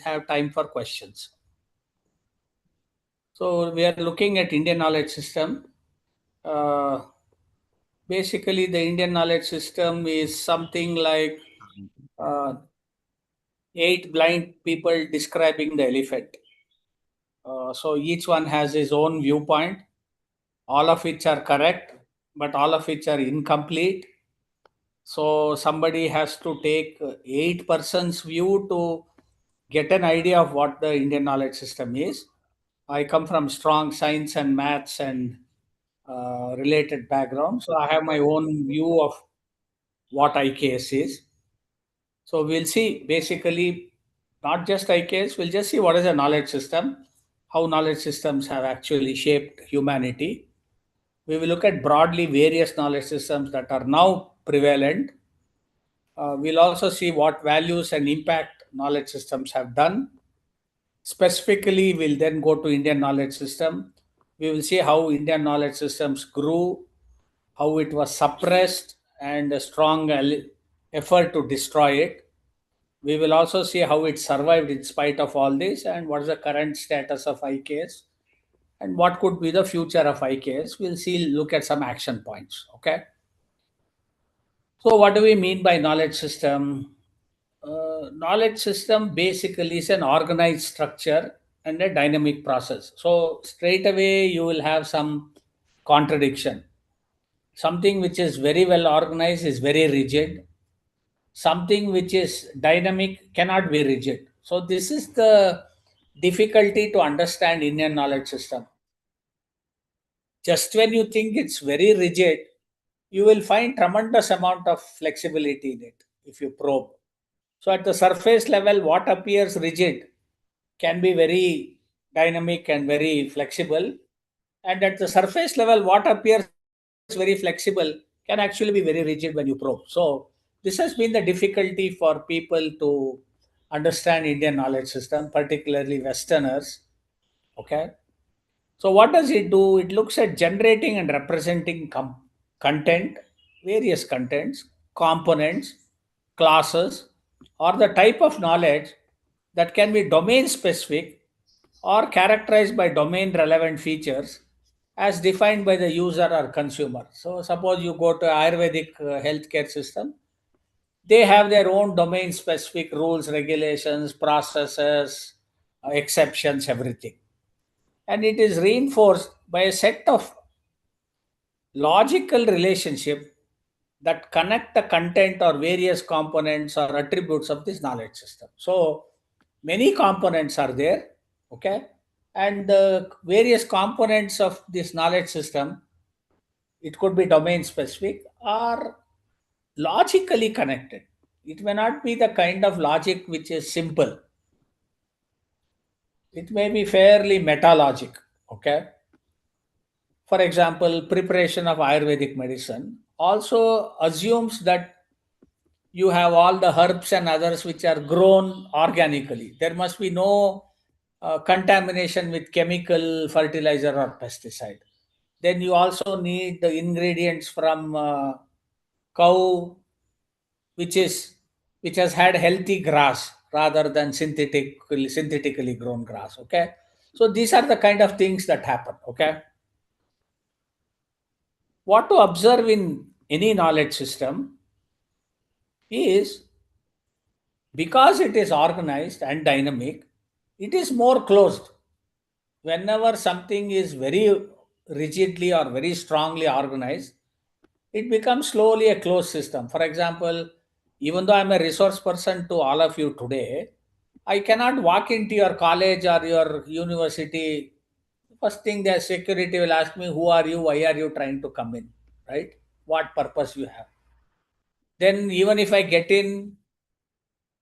have time for questions. So we are looking at Indian knowledge system. Basically, the Indian knowledge system is something like uh, 8 blind people describing the elephant. So each one has his own viewpoint, all of which are correct, but all of which are incomplete. So somebody has to take 8 persons' view to get an idea of what the Indian knowledge system is. I come from strong science and maths and related background, so I have my own view of what IKS is. So we'll see basically not just IKS, we'll just see what is a knowledge system, how knowledge systems have actually shaped humanity. We will look at broadly various knowledge systems that are now prevalent. We'll also see what values and impact knowledge systems have done. Specifically, we'll then go to Indian knowledge system. We will see how Indian knowledge systems grew, how it was suppressed, and a strong effort to destroy it. We will also see how it survived in spite of all this and what is the current status of IKS and what could be the future of IKS. We'll see, look at some action points. Okay. So, what do we mean by knowledge system? Knowledge system basically is an organized structure and a dynamic process. So, straight away, you will have some contradiction. Something which is very well organized is very rigid. Something which is dynamic cannot be rigid. So, this is the difficulty to understand Indian knowledge system. Just when you think it's very rigid, you will find tremendous amount of flexibility in it if you probe. So at the surface level, what appears rigid can be very dynamic and very flexible. And at the surface level, what appears very flexible can actually be very rigid when you probe. So this has been the difficulty for people to understand Indian knowledge system, particularly Westerners. Okay. So what does it do? It looks at generating and representing content, various contents, components, classes, or the type of knowledge that can be domain specific or characterized by domain relevant features as defined by the user or consumer. So suppose you go to Ayurvedic healthcare system, they have their own domain specific rules, regulations, processes, exceptions, everything, and it is reinforced by a set of logical relationship that connect the content or various components or attributes of this knowledge system. So many components are there, okay, and the various components of this knowledge system, it could be domain specific or logically connected. It may not be the kind of logic which is simple, it may be fairly meta logic, okay. For example, preparation of Ayurvedic medicine also assumes that you have all the herbs and others which are grown organically. There must be no contamination with chemical fertilizer or pesticide. Then you also need the ingredients from cow, which is which has had healthy grass rather than synthetically grown grass. Okay, so these are the kind of things that happen. Okay, what to observe in any knowledge system is because it is organized and dynamic, it is more closed. Whenever something is very rigidly or very strongly organized, it becomes slowly a closed system. For example, even though I'm a resource person to all of you today, I cannot walk into your college or your university. First thing, the security will ask me, who are you? Why are you trying to come in? Right? What purpose you have? Then, even if I get in,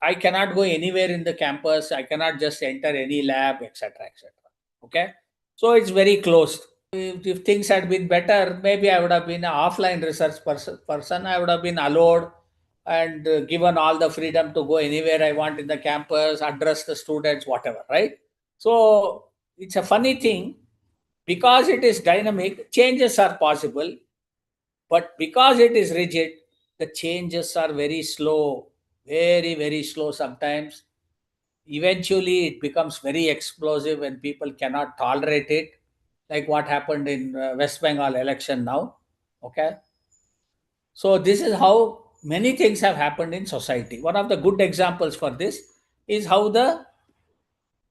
I cannot go anywhere in the campus. I cannot just enter any lab, etc., etc. Okay, so it's very closed. If things had been better, maybe I would have been an offline research person. I would have been allowed and given all the freedom to go anywhere I want in the campus, address the students, whatever. Right. So it's a funny thing because it is dynamic. Changes are possible, but because it is rigid, the changes are very slow, very, very slow sometimes. eventually it becomes very explosive when people cannot tolerate it, like what happened in West Bengal election now. Okay, so this is how many things have happened in society. One of the good examples for this is how the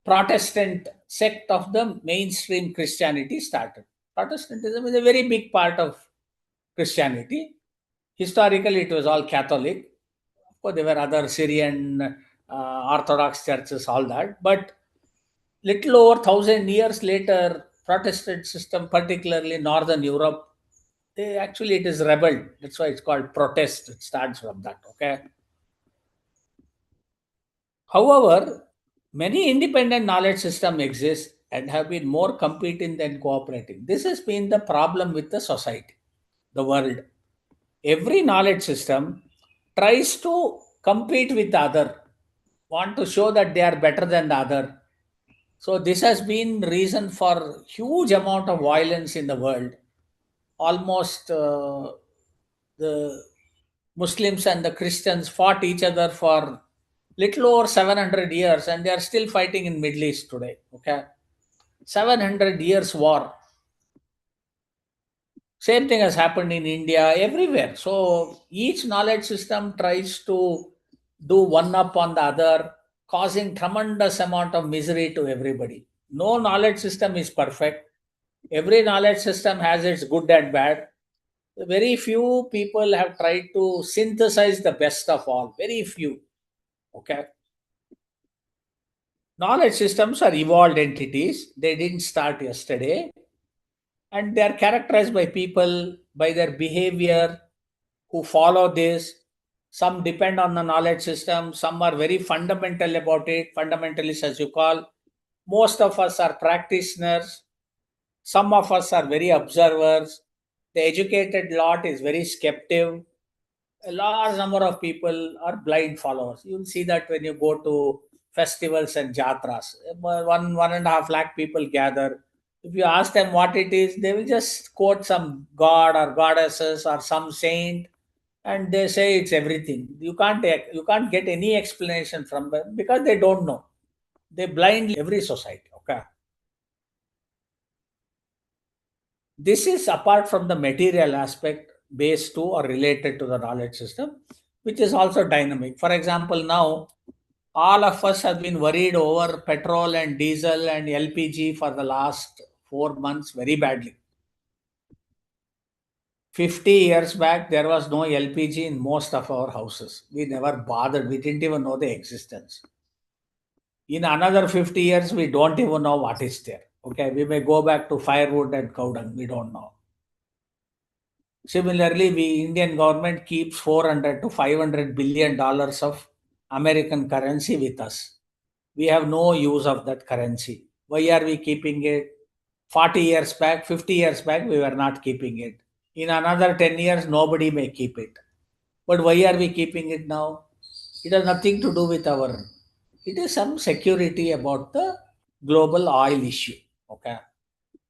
Protestant sect of the mainstream Christianity started. Protestantism is a very big part of Christianity. Historically, it was all Catholic. Of course, there were other Syrian Orthodox churches, all that. But little over 1,000 years later, Protestant system, particularly Northern Europe, they actually it is rebelled. That's why it's called protest. It starts from that. Okay. However, many independent knowledge systems exist and have been more competing than cooperating. This has been the problem with the society, the world. Every knowledge system tries to compete with the other, want to show that they are better than the other. So this has been reason for huge amount of violence in the world. Almost the Muslims and the Christians fought each other for little over 700 years, and they are still fighting in Middle East today. Okay, 700 years war. Same thing has happened in India, everywhere. So each knowledge system tries to do one up on the other, causing tremendous amount of misery to everybody. No knowledge system is perfect. Every knowledge system has its good and bad. Very few people have tried to synthesize the best of all. Very few. Okay. Knowledge systems are evolved entities. They didn't start yesterday, and they are characterized by people, by their behavior, who follow this. Some depend on the knowledge system, some are very fundamental about it, fundamentalists, as you call. Most of us are practitioners, some of us are very observers. The educated lot is very skeptic. A large number of people are blind followers. You'll see that when you go to festivals and jatras. 1.5 lakh people gather. If you ask them what it is, they will just quote some god or goddesses or some saint, and they say it's everything. You can't get any explanation from them because they don't know. They blindly every society. Okay. This is apart from the material aspect based to or related to the knowledge system, which is also dynamic. For example, now all of us have been worried over petrol and diesel and LPG for the last 4 months very badly. 50 years back, there was no LPG in most of our houses. We never bothered. We didn't even know the existence. In another 50 years, we don't even know what is there. Okay, we may go back to firewood and cow dung. We don't know. Similarly, we Indian government keeps 400 to 500 billion dollars of American currency with us. We have no use of that currency. Why are we keeping it? 40 years back, 50 years back, we were not keeping it. In another 10 years, nobody may keep it. But why are we keeping it now? It has nothing to do with our. It is some security about the global oil issue. Okay.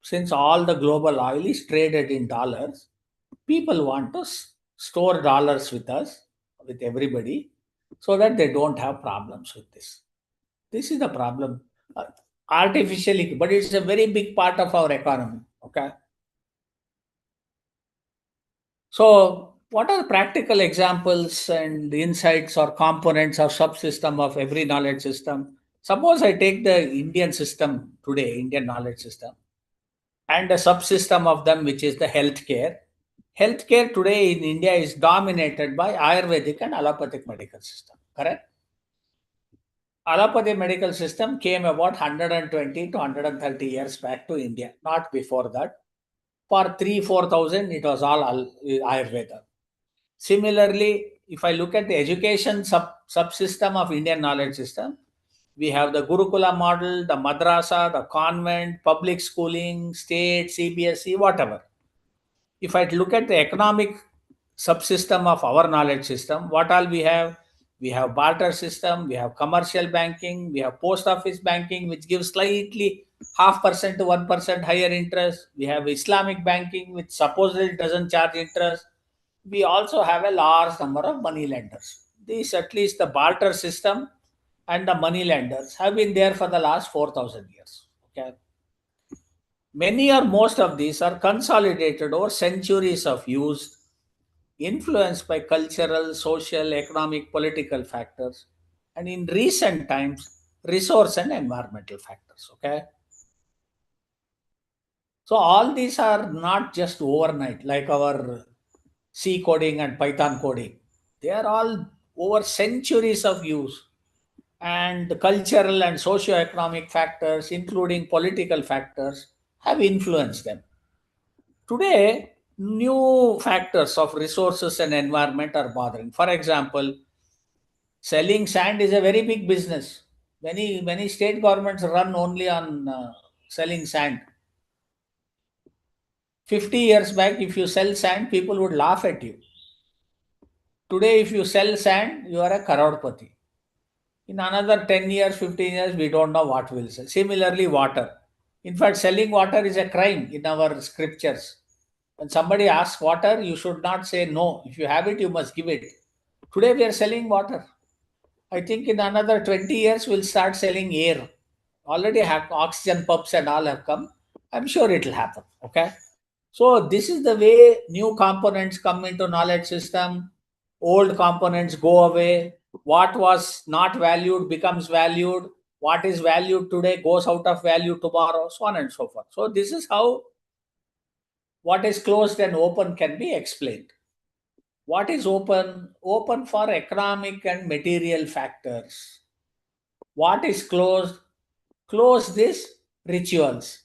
Since all the global oil is traded in dollars, people want to store dollars with us, with everybody, so that they don't have problems with this. This is the problem. Artificially, but it's a very big part of our economy. Okay. So, what are practical examples and insights or components or subsystem of every knowledge system? Suppose I take the Indian system today, Indian knowledge system, and a subsystem of them, which is the healthcare. Healthcare today in India is dominated by Ayurvedic and allopathic medical system. Correct? Allopathic medical system came about 120 to 130 years back to India, not before that. For 3 4,000, it was all Ayurveda. Similarly, if I look at the education subsystem of Indian knowledge system, we have the Gurukula model, the madrasa, the convent, public schooling, state, CBSE, whatever. If I look at the economic subsystem of our knowledge system, what all we have? We have barter system, we have commercial banking, we have post office banking, which gives slightly 0.5% to 1% higher interest. We have Islamic banking, which supposedly doesn't charge interest. We also have a large number of money lenders. This, at least the barter system, and the money lenders have been there for the last 4,000 years. Okay. Many or most of these are consolidated over centuries of use, influenced by cultural, social, economic, political factors, and in recent times, resource and environmental factors. Okay. So all these are not just overnight, like our C coding and Python coding. They are all over centuries of use, and the cultural and socio-economic factors, including political factors, have influenced them. Today, new factors of resources and environment are bothering. For example, selling sand is a very big business. Many state governments run only on selling sand. 50 years back, if you sell sand, people would laugh at you. Today, if you sell sand, you are a crorepati. In another 10 years, 15 years, we don't know what will sell. Similarly, water. In fact, selling water is a crime in our scriptures. When somebody asks water, you should not say no. If you have it, you must give it. Today, we are selling water. I think in another 20 years, we'll start selling air. Already have oxygen pumps and all have come. I'm sure it will happen. Okay. So this is the way new components come into knowledge system. Old components go away. What was not valued becomes valued. What is valued today goes out of value tomorrow, so on and so forth. So this is how what is closed and open can be explained. What is open? Open for economic and material factors. What is closed? Closed is rituals,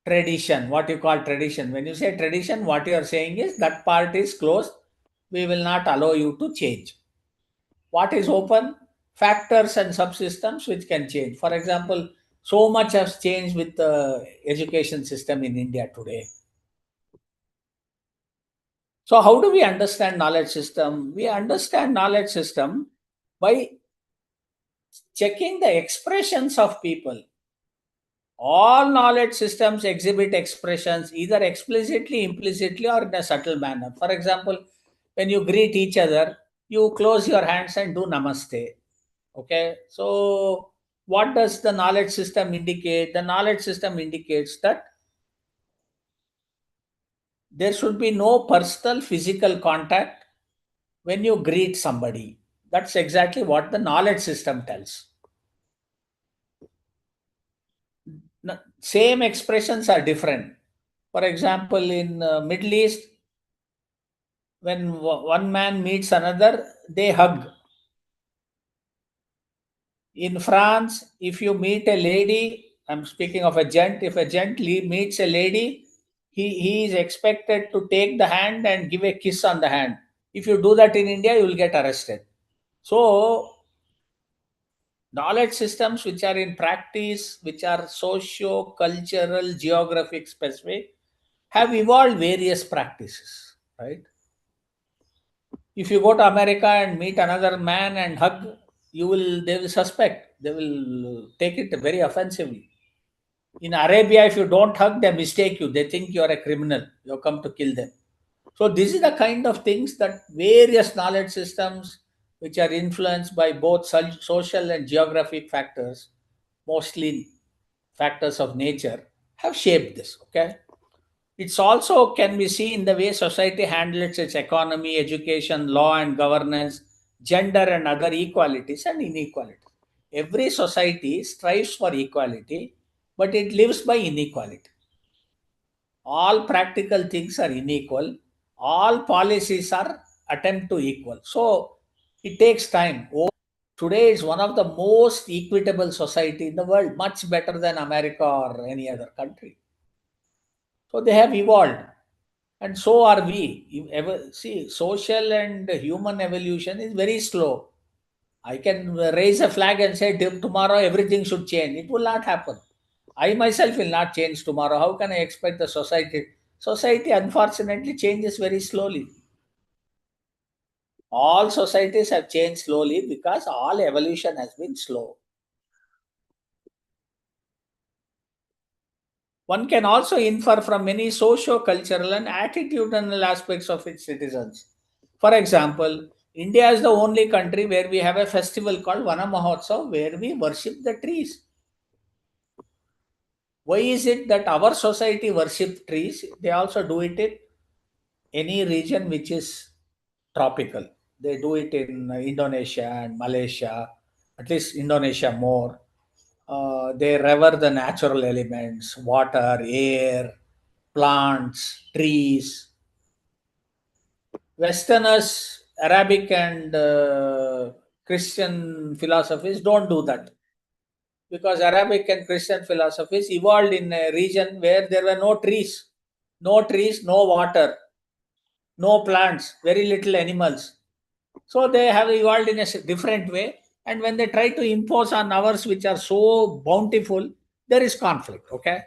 tradition, what you call tradition. When you say tradition, what you are saying is that part is closed. We will not allow you to change. What is open? Factors and subsystems which can change. For example, so much has changed with the education system in India today. So how do we understand knowledge system? We understand knowledge system by checking the expressions of people. All knowledge systems exhibit expressions either explicitly, implicitly, or in a subtle manner. For example, when you greet each other, you close your hands and do namaste. Okay, so what does the knowledge system indicate? The knowledge system indicates that there should be no personal physical contact when you greet somebody. That's exactly what the knowledge system tells. Same expressions are different. For example, in Middle East, when one man meets another, they hug. In France, if you meet a lady, I'm speaking of a gent, if a gent meets a lady, he is expected to take the hand and give a kiss on the hand. If you do that in India, you will get arrested. So, knowledge systems which are in practice, which are socio cultural, geographic specific, have evolved various practices, right? If you go to America and meet another man and hug, they will suspect, they will take it very offensively. In Arabia, if you don't hug, they mistake you. They think you are a criminal. You have come to kill them. So this is the kind of things that various knowledge systems, which are influenced by both social and geographic factors, mostly factors of nature, have shaped this. Okay. It's also can be seen in the way society handles its economy, education, law and governance, gender and other equalities and inequalities. Every society strives for equality, but it lives by inequality. All practical things are unequal. All policies are attempt to equal. So it takes time. Today is one of the most equitable society in the world, much better than America or any other country. So they have evolved. And so are we. You ever see social and human evolution is very slow. I can raise a flag and say tomorrow everything should change. It will not happen. I myself will not change tomorrow. How can I expect the society? Society unfortunately changes very slowly. All societies have changed slowly because all evolution has been slow. One can also infer from many socio cultural and attitudinal aspects of its citizens. For example, India is the only country where we have a festival called Vana Mahotsav where we worship the trees. Why is it that our society worship trees? They also do it in any region which is tropical. They do it in Indonesia and Malaysia, at least Indonesia more. They revere the natural elements, water, air, plants, trees. Westerners, Arabic and Christian philosophies don't do that, because Arabic and Christian philosophies evolved in a region where there were no trees, no water, no plants, very little animals. So they have evolved in a different way. And when they try to impose on ours, which are so bountiful, there is conflict. Okay.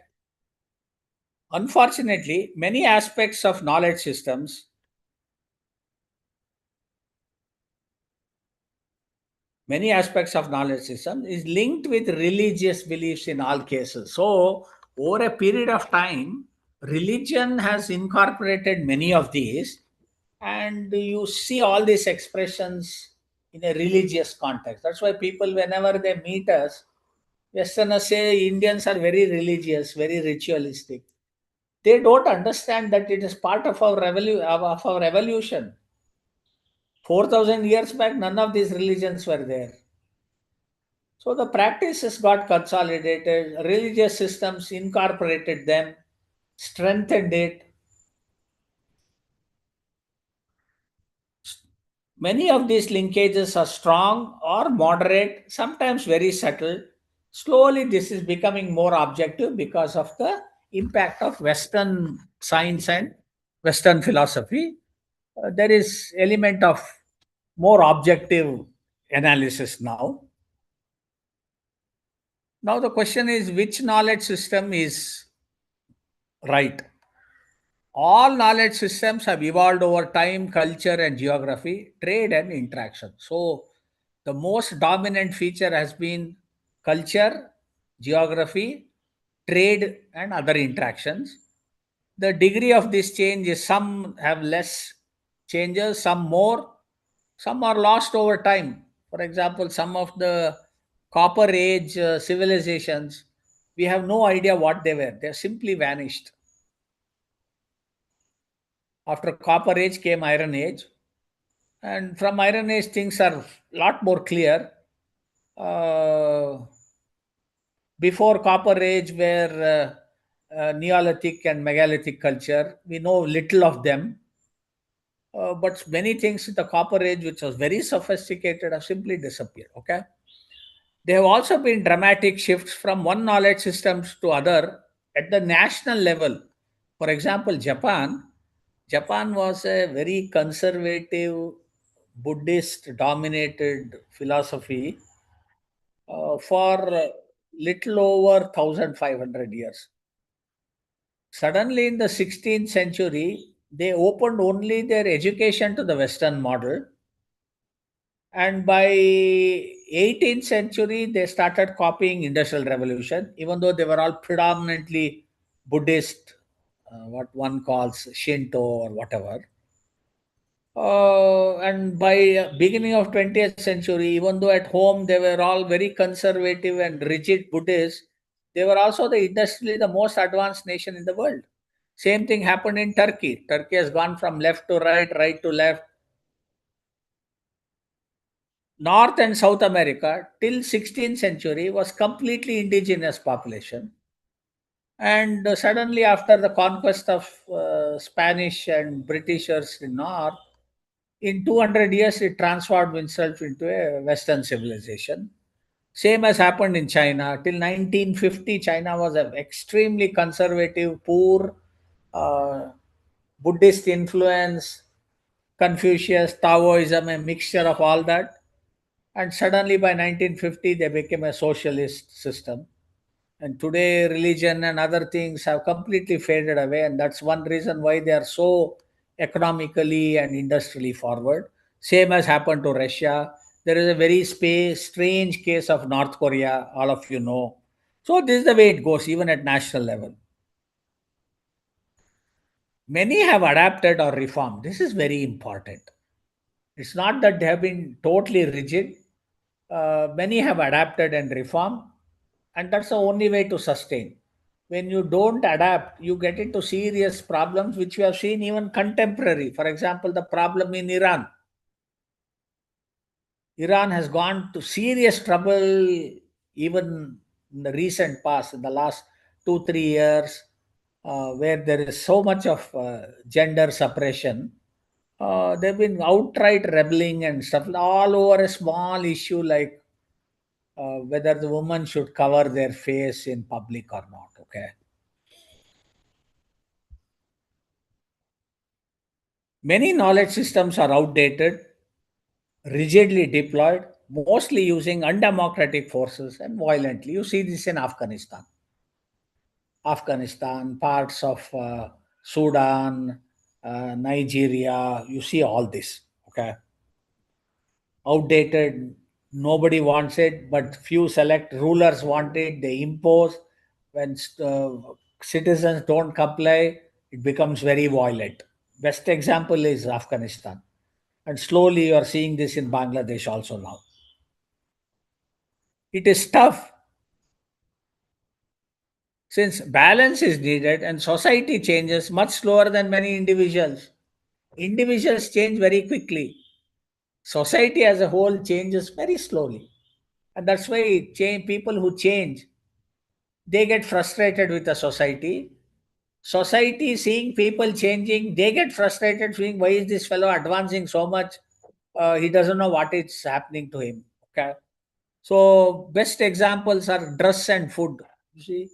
Unfortunately, many aspects of knowledge system is linked with religious beliefs in all cases. So over a period of time, religion has incorporated many of these, and you see all these expressions in a religious context. That's why people, whenever they meet us, Westerners say Indians are very religious, very ritualistic. They don't understand that it is part of our of our evolution. 4,000 years back, none of these religions were there. So the practices got consolidated, religious systems incorporated them, strengthened it. Many of these linkages are strong or moderate, sometimes very subtle. Slowly, this is becoming more objective because of the impact of Western science and Western philosophy. There is element of more objective analysis now. Now the question is, which knowledge system is right? All knowledge systems have evolved over time, culture and geography, trade and interaction. So, the most dominant feature has been culture, geography, trade, and other interactions. The degree of this change is some have less changes, some more, some are lost over time. For example, some of the Copper Age civilizations, we have no idea what they were, they simply vanished. After Copper Age came Iron Age, and from Iron Age things are a lot more clear. Uh, Before Copper Age were Neolithic and megalithic culture. We know little of them, but many things in the Copper Age, which was very sophisticated, have simply disappeared. Okay, there have also been dramatic shifts from one knowledge systems to other at the national level. For example, Japan was a very conservative, Buddhist dominated philosophy for little over 1500 years. Suddenly, in the 16th century, they opened only their education to the Western model. And by 18th century, they started copying Industrial Revolution, even though they were all predominantly Buddhist, what one calls Shinto or whatever. And by beginning of 20th century, even though at home they were all very conservative and rigid Buddhists, they were also the industrially the most advanced nation in the world. Same thing happened in Turkey. Turkey has gone from left to right, right to left. North and South America till 16th century was completely indigenous population. And suddenly, after the conquest of Spanish and Britishers in North, in 200 years, it transformed itself into a Western civilization. Same has happened in China. Till 1950, China was an extremely conservative, poor, uh, Buddhist influence, Confucius, Taoism, a mixture of all that. And suddenly by 1950, they became a socialist system. And today, religion and other things have completely faded away. And that's one reason why they are so economically and industrially forward. Same has happened to Russia. There is a very strange case of North Korea, all of you know. So, this is the way it goes, even at national level. Many have adapted or reformed. This is very important. It's not that they have been totally rigid. Many have adapted and reformed, and that's the only way to sustain. When you don't adapt, you get into serious problems, which we have seen even contemporary. For example, the problem in Iran. Iran has gone to serious trouble even in the recent past, in the last 2, 3 years, where there is so much of gender suppression. They've been outright rebelling and stuff all over a small issue like whether the woman should cover their face in public or not. Okay. Many knowledge systems are outdated, rigidly deployed, mostly using undemocratic forces and violently. You see this in Afghanistan, parts of Sudan, Nigeria. You see all this. Okay. Outdated, nobody wants it, but few select rulers want it, they impose. When citizens don't comply, it becomes very violent. Best example is Afghanistan, and slowly you are seeing this in Bangladesh also now. It is tough since balance is needed and society changes much slower than many individuals. Individuals change very quickly, society as a whole changes very slowly. And that's why people who change, they get frustrated with the society. Society seeing people changing, they get frustrated, seeing why is this fellow advancing so much? He doesn't know what is happening to him. Okay. So best examples are dress and food. You see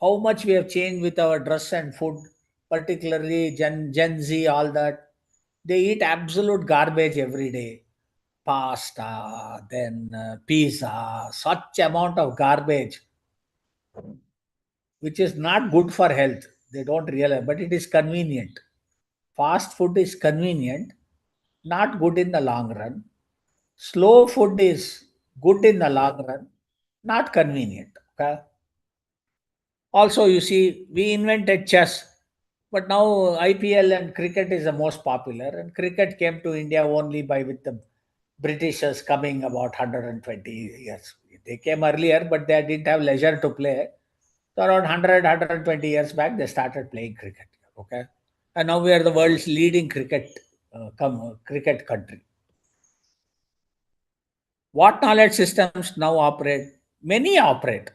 how much we have changed with our dress and food, particularly Gen Z, all that. They eat absolute garbage every day. Pasta, then pizza, such amount of garbage, which is not good for health. They don't realize, but it is convenient. Fast food is convenient, not good in the long run. Slow food is good in the long run, not convenient. Okay. Also, you see, we invented chess, but now IPL and cricket is the most popular. And cricket came to India only by with the Britishers coming about 120 years. They came earlier, but they didn't have leisure to play. So around 100, years back, they started playing cricket. Okay, and now we are the world's leading cricket country. What knowledge systems now operate? Many operate.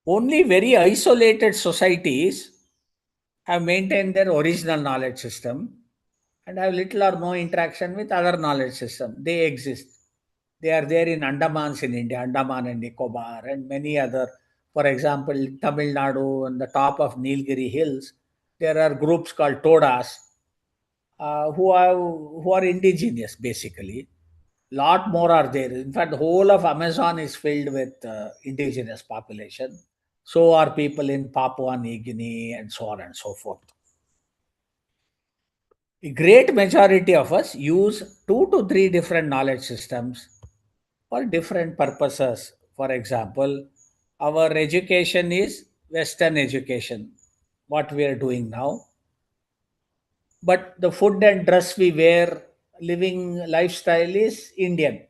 Only very isolated societies have maintained their original knowledge system and have little or no interaction with other knowledge system. They exist. They are there in Andamans in India, Andaman and Nicobar, and many other. For example, Tamil Nadu on the top of Nilgiri Hills, there are groups called Todas who are indigenous basically. Lot more are there. In fact, the whole of Amazon is filled with indigenous population. So are people in Papua New Guinea and so on and so forth. A great majority of us use 2 to 3 different knowledge systems for different purposes. For example, our education is Western education, what we are doing now. But the food and dress we wear, living lifestyle is Indian.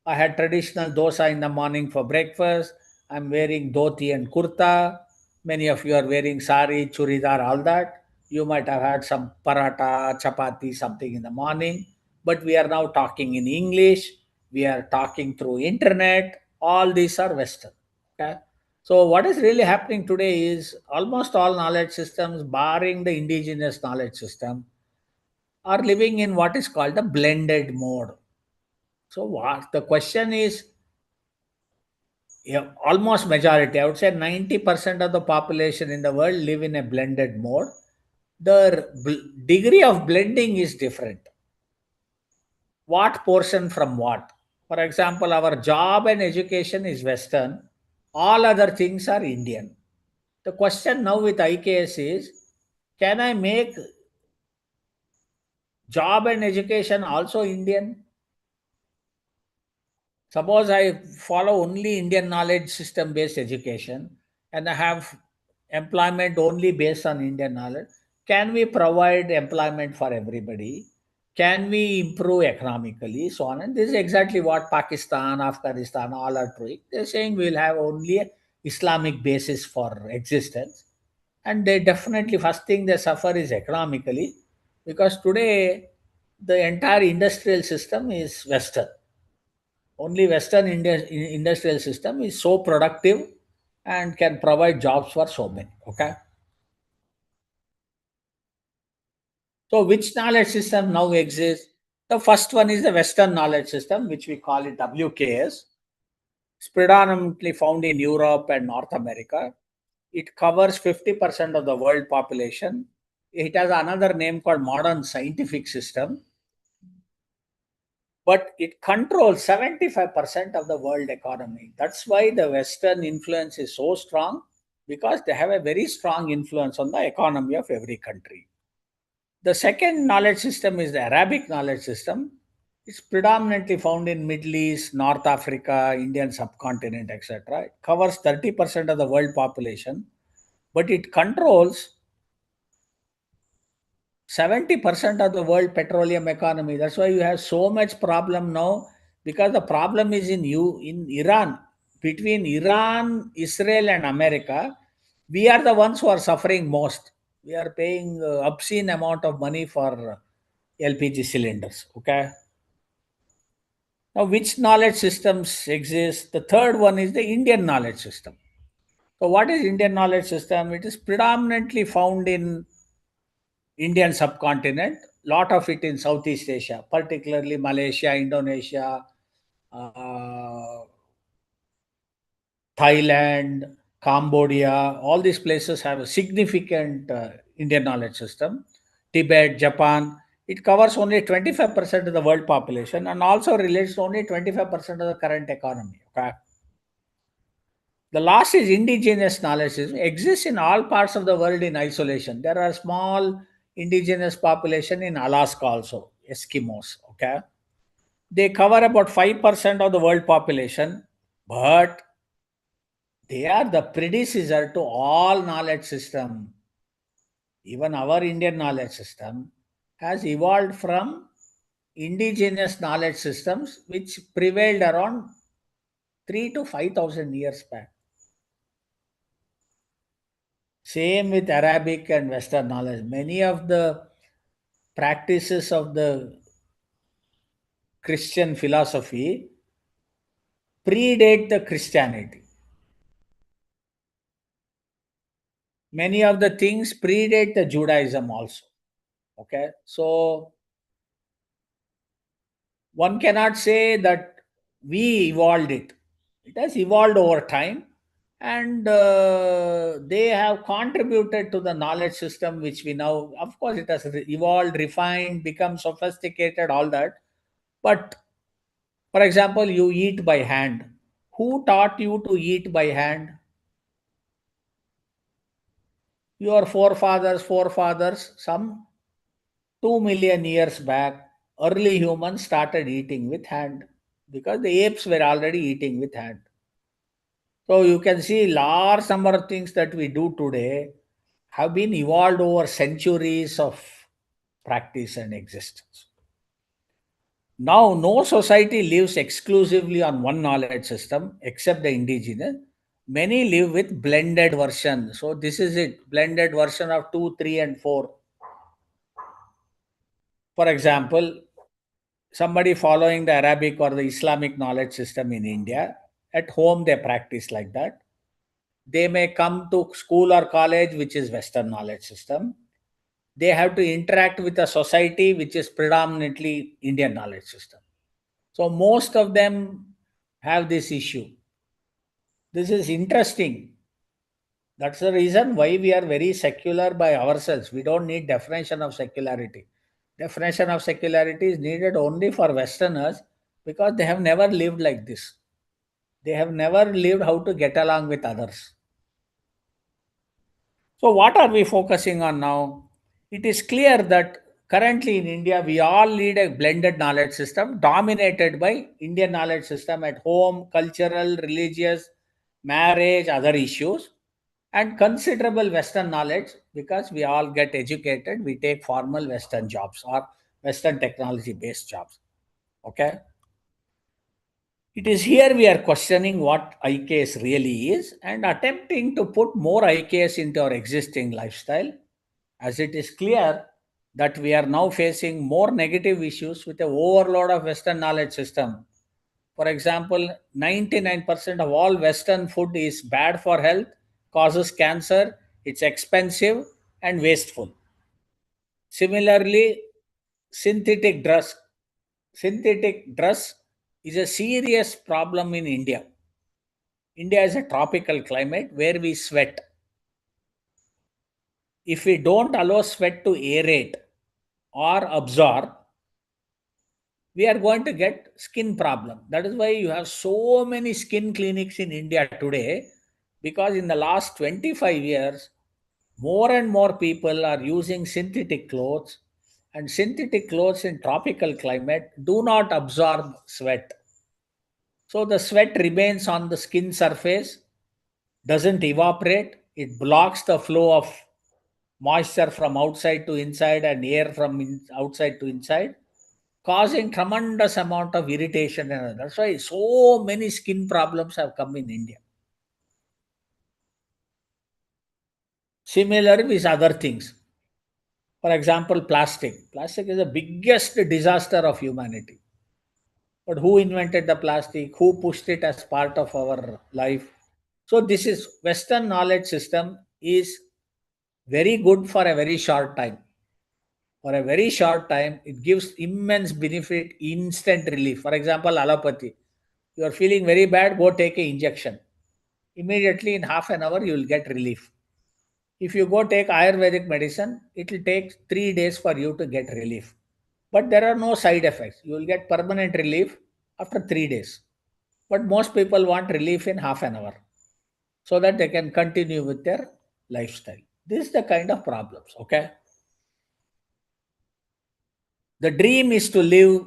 I had traditional dosa in the morning for breakfast. I'm wearing dhoti and kurta. Many of you are wearing sari, churidar, all that. You might have had some paratha, chapati, something in the morning. But we are now talking in English. We are talking through internet. All these are Western. Okay. So what is really happening today is almost all knowledge systems, barring the indigenous knowledge system, are living in what is called the blended mode. So what the question is, yeah, almost majority, I would say 90% of the population in the world live in a blended mode. The degree of blending is different. What portion from what? For example, our job and education is Western, all other things are Indian. The question now with IKS is, can I make job and education also Indian? Suppose I follow only Indian knowledge system based education and I have employment only based on Indian knowledge. can we provide employment for everybody? Can we improve economically? So on. And this is exactly what Pakistan, Afghanistan, all are doing. They're saying we'll have only a Islamic basis for existence. And they definitely, first thing they suffer is economically, because today the entire industrial system is Western. Only Western industrial system is so productive and can provide jobs for so many. Okay. So, which knowledge system now exists? The first one is the Western knowledge system, which we call it WKS. It's predominantly found in Europe and North America. It covers 50% of the world population. It has another name called modern scientific system, but it controls 75% of the world economy. That's why the Western influence is so strong, because they have a very strong influence on the economy of every country. The second knowledge system is the Arabic knowledge system. It's predominantly found in Middle East, North Africa, Indian subcontinent, etc. It covers 30% of the world population, but it controls 70% of the world petroleum economy. That's why you have so much problem now, because the problem is in Iran. Between Iran, Israel, and America, we are the ones who are suffering most. We are paying obscene amount of money for LPG cylinders. Okay. Now, which knowledge systems exist? The third one is the Indian knowledge system. So, what is Indian knowledge system? It is predominantly found in Indian subcontinent, lot of it in Southeast Asia, particularly Malaysia, Indonesia, uh, Thailand, Cambodia. All these places have a significant Indian knowledge system. Tibet, Japan. It covers only 25% of the world population and also relates to only 25% of the current economy. Okay. The last is indigenous knowledge system. Exists in all parts of the world in isolation. There are small indigenous population in Alaska also, Eskimos. Okay, they cover about 5% of the world population, but they are the predecessor to all knowledge system. Even our Indian knowledge system has evolved from indigenous knowledge systems which prevailed around 3 to 5,000 years back. Same with Arabic and Western knowledge. Many of the practices of the Christian philosophy predate the Christianity. Many of the things predate the Judaism also. Okay, so one cannot say that we evolved it. It has evolved over time, and they have contributed to the knowledge system which we now, of course, it has evolved, refined, become sophisticated, all that. But for example, you eat by hand. Who taught you to eat by hand? Your forefathers, some 2 million years back, early humans started eating with hand, because the apes were already eating with hand. So you can see large number of things that we do today have been evolved over centuries of practice and existence. Now, no society lives exclusively on one knowledge system except the indigenous. Many live with blended version. So this is it, blended version of 2, 3, and 4. For example, somebody following the Arabic or the Islamic knowledge system in India, at home they practice like that. They may come to school or college, which is Western knowledge system. They have to interact with a society which is predominantly Indian knowledge system. So most of them have this issue. This is interesting. That's the reason why we are very secular by ourselves. We don't need definition of secularity. Definition of secularity is needed only for Westerners, because they have never lived like this. They have never lived how to get along with others. So, what are we focusing on now? It is clear that currently in India, we all lead a blended knowledge system dominated by Indian knowledge system at home, cultural, religious, marriage, other issues. and considerable Western knowledge because we all get educated, we take formal Western jobs or Western technology based jobs. Okay. It is here we are questioning what IKS really is and attempting to put more IKS into our existing lifestyle, as it is clear that we are now facing more negative issues with the overload of Western knowledge system. For example, 99% of all Western food is bad for health, causes cancer, it's expensive and wasteful. Similarly, synthetic drugs. Synthetic drugs is a serious problem in India. India is a tropical climate where we sweat. If we don't allow sweat to aerate or absorb, we are going to get skin problem. That is why you have so many skin clinics in India today, because in the last 25 years, more and more people are using synthetic clothes, and synthetic clothes in tropical climate do not absorb sweat. So the sweat remains on the skin surface, doesn't evaporate, it blocks the flow of moisture from outside to inside and air from outside to inside, causing tremendous amount of irritation, and that's why so many skin problems have come in India. Similar with other things. For example, plastic. Plastic is the biggest disaster of humanity. But who invented the plastic? Who pushed it as part of our life? So this is Western knowledge system is very good for a very short time. For a very short time, it gives immense benefit, instant relief. For example, allopathy. You are feeling very bad, go take a injection. Immediately in half an hour, you will get relief. If you go take Ayurvedic medicine, it will take 3 days for you to get relief. But there are no side effects. You will get permanent relief after 3 days. But most people want relief in half an hour so that they can continue with their lifestyle. This is the kind of problems. Okay. The dream is to live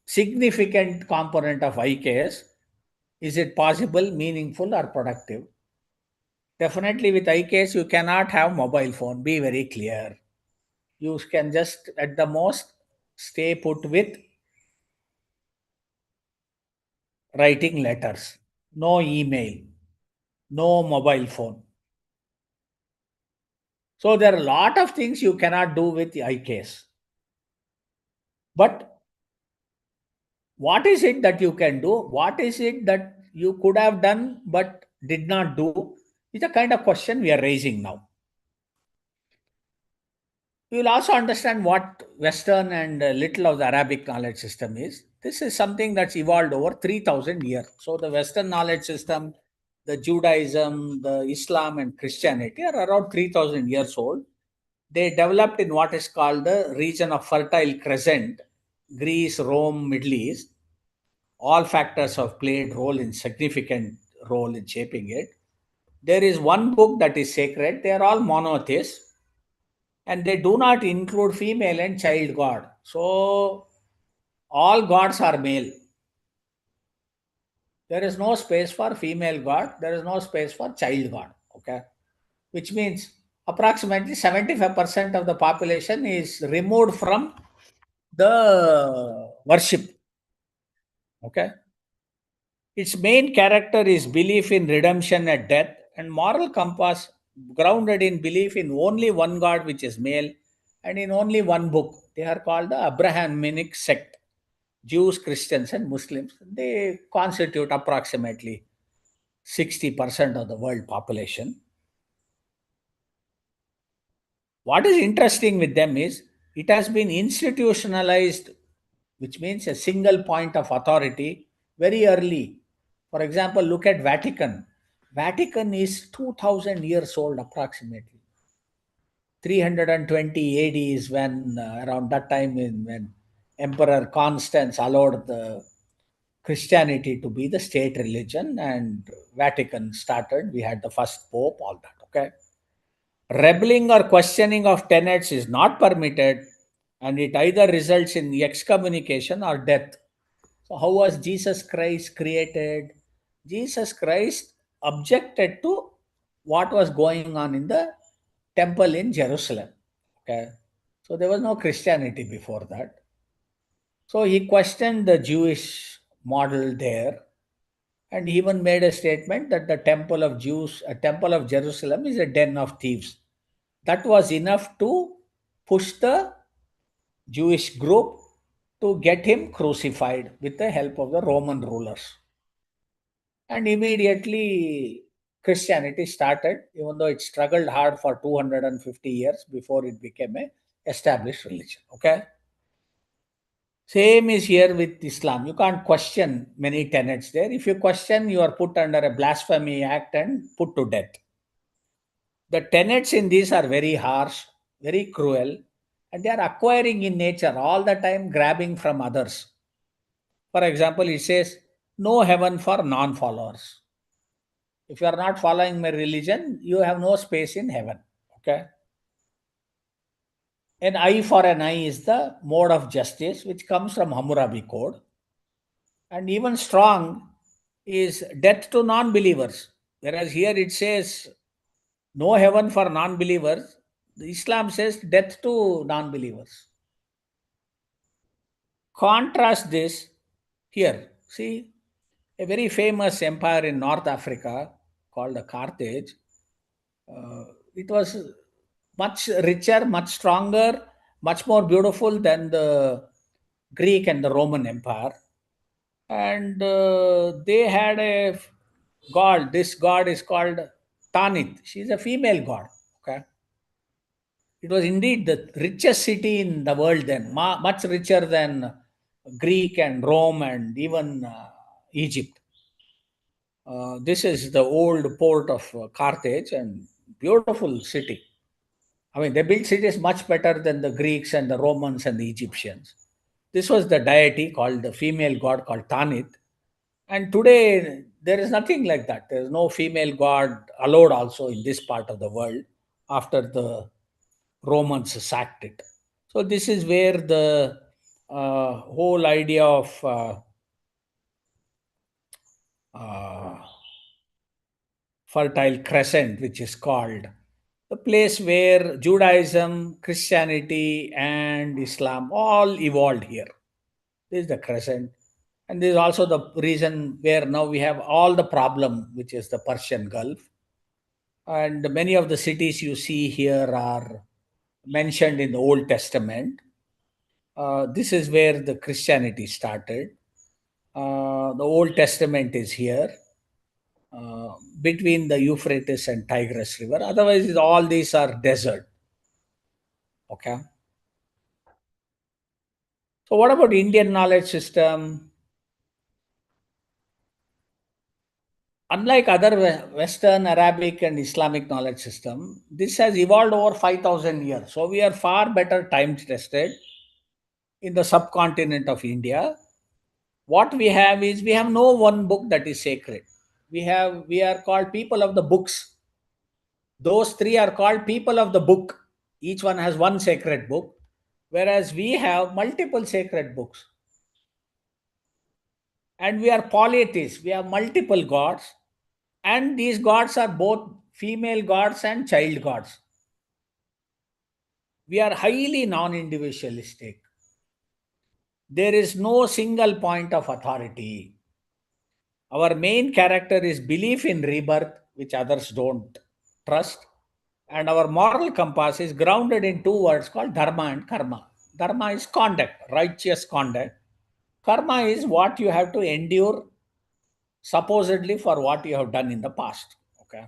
significant component of IKS. Is it possible, meaningful, or productive? Definitely with IKS, you cannot have mobile phone. Be very clear. You can just at the most stay put with writing letters. No email, no mobile phone. So there are a lot of things you cannot do with the IKS. But what is it that you can do? What is it that you could have done but did not do? Is the kind of question we are raising now. You will also understand what Western and little of the Arabic knowledge system is. This is something that's evolved over 3,000 years. So the Western knowledge system, the Judaism, the Islam, and Christianity are around 3,000 years old. They developed in what is called the region of Fertile Crescent, Greece, Rome, Middle East. All factors have played role in significant role in shaping it. There is one book that is sacred. They are all monotheists, and they do not include female and child god. So all gods are male. There is no space for female god. There is no space for child god. Okay, which means approximately 75% of the population is removed from the worship. Okay, its main character is belief in redemption at death and moral compass grounded in belief in only one God, which is male, and in only one book. They are called the Abrahamic sect. Jews, Christians, and Muslims. They constitute approximately 60% of the world population. What is interesting with them is it has been institutionalized, which means a single point of authority very early. For example, look at Vatican. Vatican is 2000 years old approximately. 320 AD is when around that time when Emperor Constance allowed the Christianity to be the state religion and Vatican started. We had the first pope, all that. Okay. Rebelling or questioning of tenets is not permitted, and it either results in excommunication or death. So, how was Jesus Christ created? Jesus Christ objected to what was going on in the temple in Jerusalem. Okay. So there was no Christianity before that. So he questioned the Jewish model there, and he even made a statement that the temple of Jews, a temple of Jerusalem, is a den of thieves. That was enough to push the Jewish group to get him crucified with the help of the Roman rulers. And immediately Christianity started, even though it struggled hard for 250 years before it became a established religion. Okay. Same is here with Islam. You can't question many tenets there. If you question, you are put under a blasphemy act and put to death. The tenets in these are very harsh, very cruel, and they are acquiring in nature all the time, grabbing from others. For example, it says, no heaven for non followers. If you are not following my religion, you have no space in heaven. Okay. An eye for an eye is the mode of justice which comes from Hammurabi Code. And even strong is death to non believers. Whereas here it says no heaven for non believers, Islam says death to non believers. Contrast this here. See, a very famous empire in North Africa called the Carthage. It was much richer, much stronger, much more beautiful than the Greek and the Roman Empire. And they had a god. This god is called Tanit. She is a female god. Okay. It was indeed the richest city in the world then, much richer than Greek and Rome and even Egypt. This is the old port of Carthage and beautiful city. I mean, they built cities much better than the Greeks and the Romans and the Egyptians. This was the deity called the female god called Tanit. And today, there is nothing like that. There is no female god allowed also in this part of the world after the Romans sacked it. So, this is where the whole idea of uh, Fertile Crescent, which is called the place where Judaism, Christianity, and Islam all evolved here. This is the crescent. And this is also the reason where now we have all the problem, which is the Persian Gulf. And many of the cities you see here are mentioned in the Old Testament. This is where the Christianity started. The Old Testament is here between the Euphrates and Tigris River. Otherwise, all these are desert. Okay. So, what about Indian knowledge system? Unlike other Western, Arabic, and Islamic knowledge system, this has evolved over 5,000 years. So we are far better time tested in the subcontinent of India. What we have is we have no one book that is sacred. We are called people of the books. Those three are called people of the book. Each one has one sacred book, whereas we have multiple sacred books. And we are polytheists. We have multiple gods, and these gods are both female gods and child gods. We are highly non-individualistic. There is no single point of authority. Our main character is belief in rebirth, which others don't trust. And our moral compass is grounded in two words called dharma and karma. Dharma is conduct, righteous conduct. Karma is what you have to endure supposedly for what you have done in the past. Okay.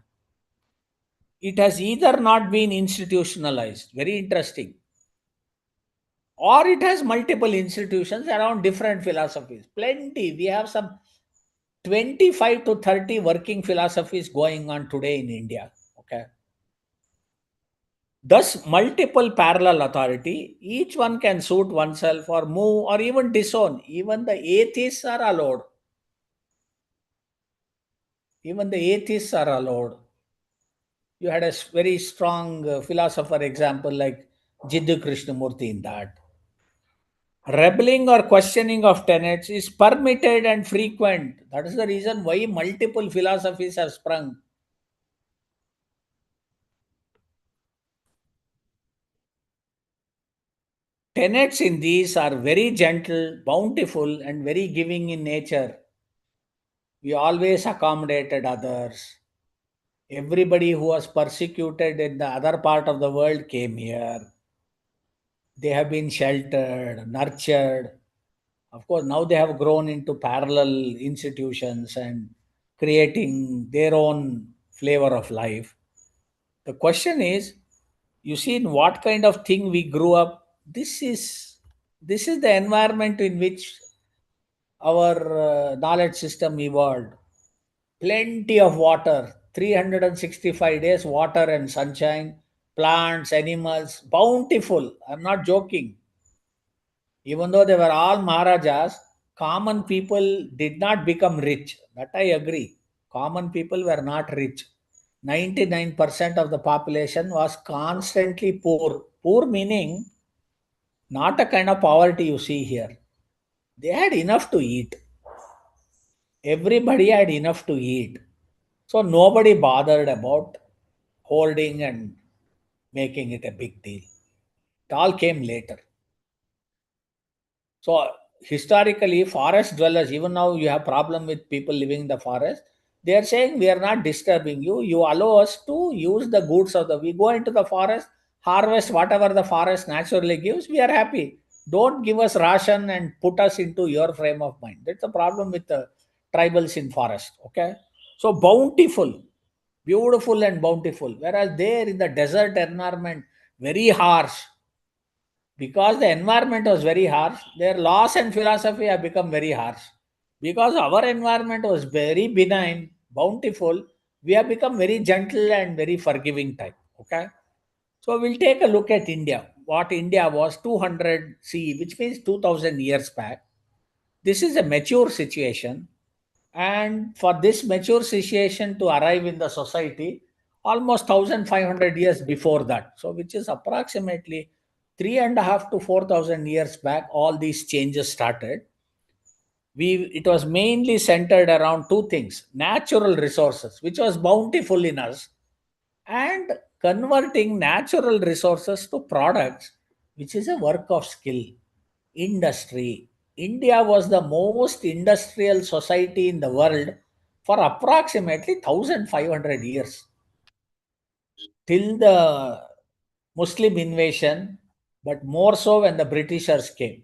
It has either not been institutionalized, very interesting, or it has multiple institutions around different philosophies. Plenty. We have some 25 to 30 working philosophies going on today in India. Okay. Thus, multiple parallel authority, each one can suit oneself or move or even disown. Even the atheists are allowed. Even the atheists are allowed. You had a very strong philosopher example like Jiddu Krishnamurti in that. Rebelling or questioning of tenets is permitted and frequent. That is the reason why multiple philosophies have sprung. tenets in these are very gentle, bountiful, and very giving in nature. We always accommodated others. Everybody who was persecuted in the other part of the world came here. They have been sheltered, nurtured. Of course, now they have grown into parallel institutions and creating their own flavor of life. The question is, you see, in what kind of thing we grew up. This is the environment in which our knowledge system evolved. Plenty of water, 365 days, water and sunshine, plants, animals, bountiful. I'm not joking. Even though they were all Maharajas, common people did not become rich. That I agree. Common people were not rich. 99% of the population was constantly poor. Poor meaning not a kind of poverty you see here. They had enough to eat. Everybody had enough to eat. So nobody bothered about holding and making it a big deal. It all came later. So historically, forest dwellers, even now you have problem with people living in the forest. They are saying we are not disturbing you. You allow us to use the goods of the. We go into the forest, harvest whatever the forest naturally gives. We are happy. Don't give us ration and put us into your frame of mind. That's the problem with the tribals in forest. Okay, so bountiful, beautiful and bountiful. Whereas there in the desert environment, very harsh, because the environment was very harsh, their laws and philosophy have become very harsh. Because our environment was very benign, bountiful, we have become very gentle and very forgiving type. Okay. So we'll take a look at India. What India was 200 CE, which means 2000 years back. This is a mature situation. And for this mature situation to arrive in the society, almost 1500 years before that, so which is approximately 3.5 to 4000 years back, all these changes started. It was mainly centered around two things: natural resources, which was bountiful in us, and converting natural resources to products, which is a work of skill. Industry. India was the most industrial society in the world for approximately 1500 years, till the Muslim invasion, but more so when the Britishers came.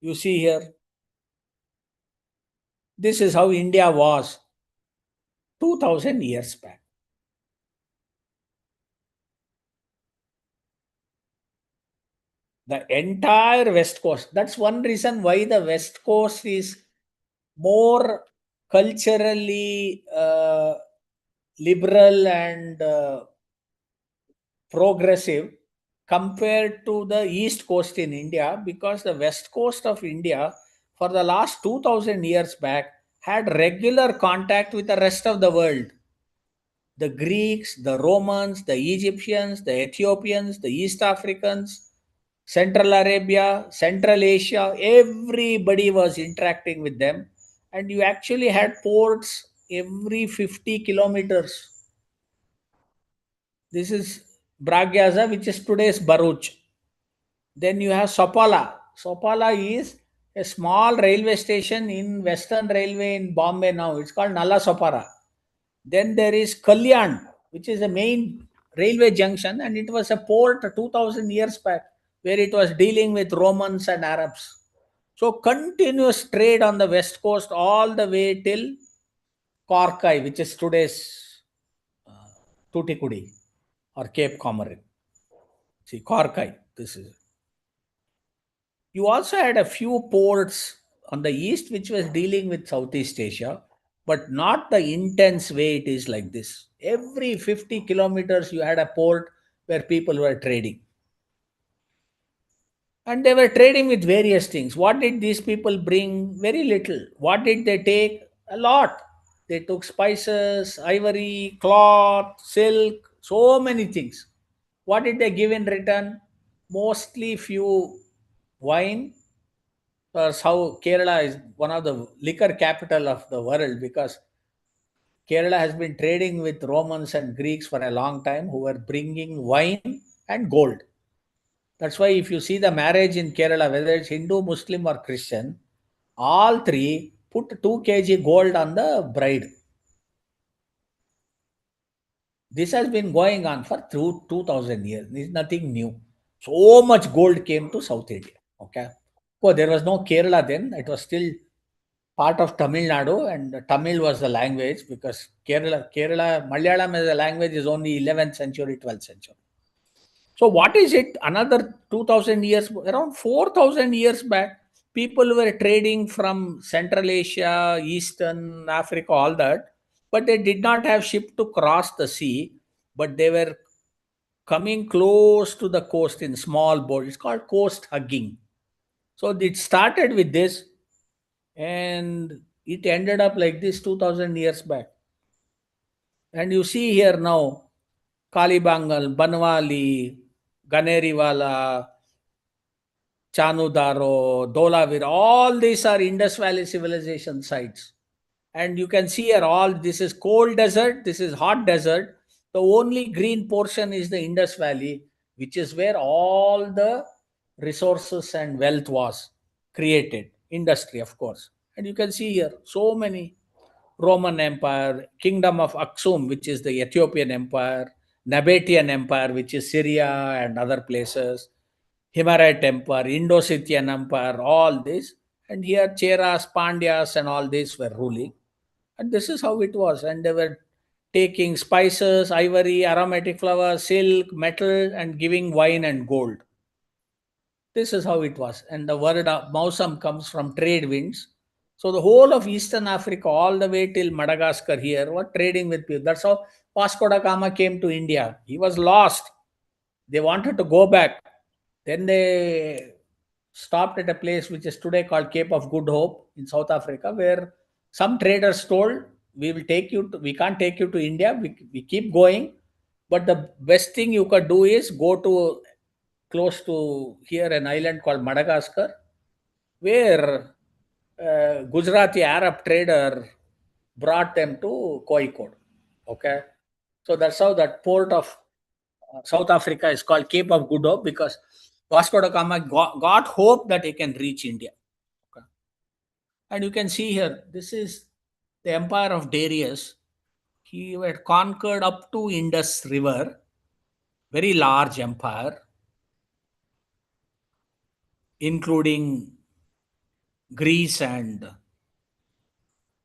You see here, this is how India was 2000 years back. The entire West Coast. That's one reason why the West Coast is more culturally liberal and progressive compared to the East Coast in India, because the West Coast of India for the last 2000 years back had regular contact with the rest of the world. The Greeks, the Romans, the Egyptians, the Ethiopians, the East Africans, Central Arabia, Central Asia, everybody was interacting with them. And you actually had ports every 50 kilometers. This is Bragyaza, which is today's Baruch. Then you have Sopala. Sopala is a small railway station in Western Railway in Bombay now. It's called Nalla Sopara. Then there is Kalyan, which is a main railway junction, and it was a port 2000 years back where it was dealing with Romans and Arabs. So continuous trade on the west coast all the way till Korkai, which is today's Tutikudi or Cape Comorin. See, Korkai, this is. You also had a few ports on the east which was dealing with Southeast Asia, but not the intense way it is like this. Every 50 kilometers, you had a port where people were trading. And they were trading with various things. What did these people bring? Very little. What did they take? A lot. They took spices, ivory, cloth, silk, so many things. What did they give in return? Mostly few wine. That's how Kerala is one of the liquor capital of the world, because Kerala has been trading with Romans and Greeks for a long time, who were bringing wine and gold. That's why if you see the marriage in Kerala, whether it's Hindu, Muslim, or Christian, all three put 2 kg gold on the bride. This has been going on for through 2000 years. This is nothing new. So much gold came to South India. Okay. Well, there was no Kerala then. It was still part of Tamil Nadu, and Tamil was the language because Kerala, Malayalam as a language is only 11th century, 12th century. So what is it? Another 2000 years, around 4000 years back, people were trading from Central Asia, Eastern Africa, all that, but they did not have ship to cross the sea, but they were coming close to the coast in small boats. It's called coast hugging. So it started with this, and it ended up like this 2000 years back. And you see here now, Kalibangal, Banwali, Ganeriwala, Chanudaro, Dholavir, all these are Indus Valley civilization sites. And you can see here all this is cold desert, this is hot desert. The only green portion is the Indus Valley, which is where all the resources and wealth was created. Industry, of course. And you can see here so many Roman Empire, Kingdom of Aksum, which is the Ethiopian Empire, Nabatean Empire, which is Syria and other places, Himarite Empire, Indo-Scythian Empire, all this. And here Cheras, Pandyas and all these were ruling. And this is how it was. And they were taking spices, ivory, aromatic flowers, silk, metal, and giving wine and gold. This is how it was. And the word of Mausam comes from trade winds. So the whole of Eastern Africa, all the way till Madagascar here, were trading with people. That's how Vasco da Gama came to India. He was lost. They wanted to go back. Then they stopped at a place which is today called Cape of Good Hope in South Africa, where some traders told, we can't take you to India. We keep going. But the best thing you could do is go to close to here an island called Madagascar, where Gujarati Arab trader brought them to Kozhikode. Okay, so that's how that port of South Africa is called Cape of Good Hope, because Vasco da Gama got hope that he can reach India. Okay. And you can see here, this is the empire of Darius. He had conquered up to Indus River, very large empire, including Greece and